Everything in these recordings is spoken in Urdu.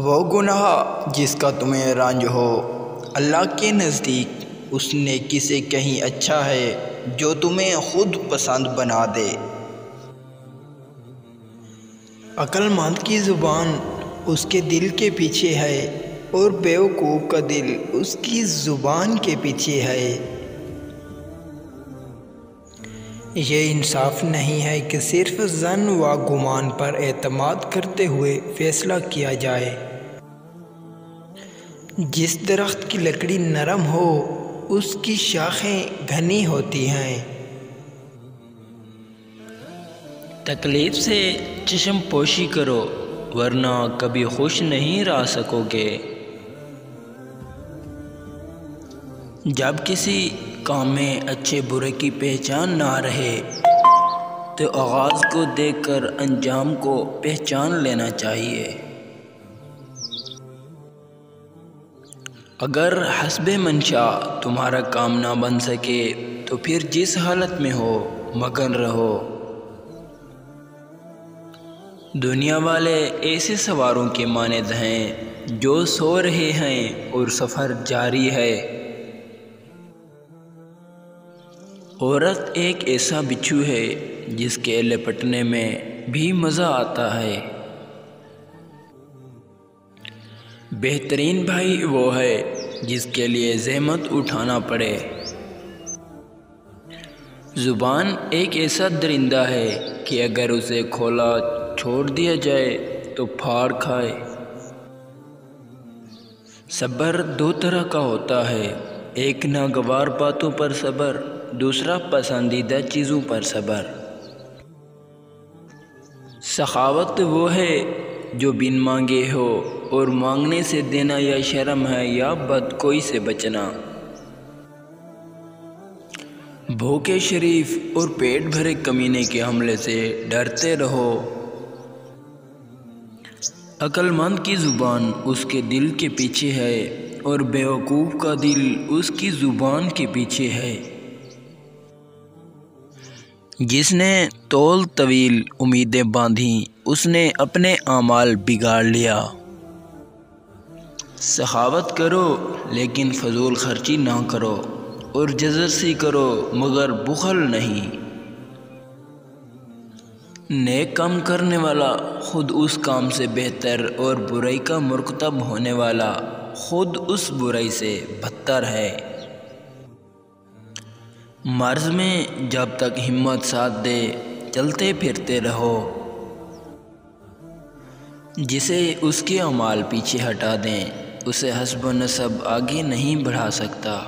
وہ گناہ جس کا تمہیں رنج ہو، اللہ کے نزدیک اس نیکی سے کہیں اچھا ہے جو تمہیں خود پسند بنا دے۔ عقل مند کی زبان اس کے دل کے پیچھے ہے اور بیوقوف کا دل اس کی زبان کے پیچھے ہے۔ یہ انصاف نہیں ہے کہ صرف ظن و گمان پر اعتماد کرتے ہوئے فیصلہ کیا جائے۔ جس درخت کی لکڑی نرم ہو اس کی شاخیں گھنی ہوتی ہیں۔ تکلیف سے چشم پوشی کرو ورنہ کبھی خوش نہیں رہ سکو گے۔ جب کسی کام میں اچھے برے کی پہچان نہ رہے تو آغاز کو دیکھ کر انجام کو پہچان لینا چاہیے۔ اگر حسب منشا تمہارا کام نہ بن سکے تو پھر جس حالت میں ہو مگن رہو۔ دنیا والے ایسے سواروں کے مانند ہیں جو سو رہے ہیں اور سفر جاری ہے۔ عورت ایک ایسا بچھو ہے جس کے لپٹنے میں بھی مزہ آتا ہے۔ بہترین بھائی وہ ہے جس کے لیے زحمت اٹھانا پڑے۔ زبان ایک ایسا درندہ ہے کہ اگر اسے کھولا چھوڑ دیا جائے تو پھاڑ کھائے۔ صبر دو طرح کا ہوتا ہے، ایک ناگوار باتوں پر صبر، دوسرا پسندیدہ چیزوں پر صبر۔ سخاوت وہ ہے جو بن مانگے ہو اور مانگنے سے دینا یا شرم ہے یا بدکوئی سے بچنا۔ بھوکے شریف اور پیٹ بھرے کمینے کے حملے سے ڈرتے رہو۔ عقل مند کی زبان اس کے دل کے پیچھے ہے اور بیوقوف کا دل اس کی زبان کے پیچھے ہے۔ جس نے طول طویل امیدیں باندھیں اس نے اپنے اعمال بگاڑ لیا۔ سخاوت کرو لیکن فضول خرچی نہ کرو اور جزرسی کرو مگر بخل نہیں۔ نیک کام کرنے والا خود اس کام سے بہتر اور برائی کا مرتکب ہونے والا خود اس برائی سے بدتر ہے۔ مرض میں جب تک ہمت ساتھ دے چلتے پھرتے رہو۔ جسے اس کے اعمال پیچھے ہٹا دیں اسے حسب و نسب آگے نہیں بڑھا سکتا۔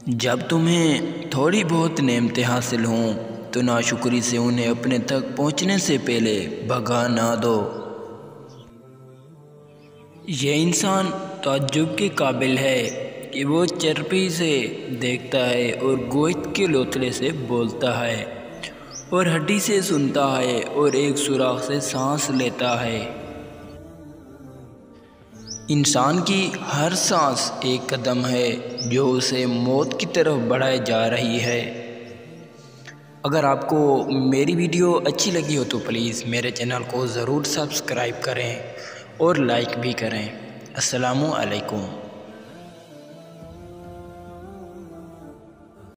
جب تمہیں تھوڑی بہت نعمتیں حاصل ہوں تو ناشکری سے انہیں اپنے تک پہنچنے سے پہلے بھگا نہ دو۔ یہ انسان تعجب کے قابل ہے کہ وہ چرپی سے دیکھتا ہے اور گوشت کے لوتھڑے سے بولتا ہے اور ہڈی سے سنتا ہے اور ایک سوراخ سے سانس لیتا ہے۔ انسان کی ہر سانس ایک قدم ہے جو اسے موت کی طرف بڑھائے جا رہی ہے۔ اگر آپ کو میری ویڈیو اچھی لگی ہو تو پلیز میرے چینل کو ضرور سبسکرائب کریں اور لائک بھی کریں۔ السلام علیکم۔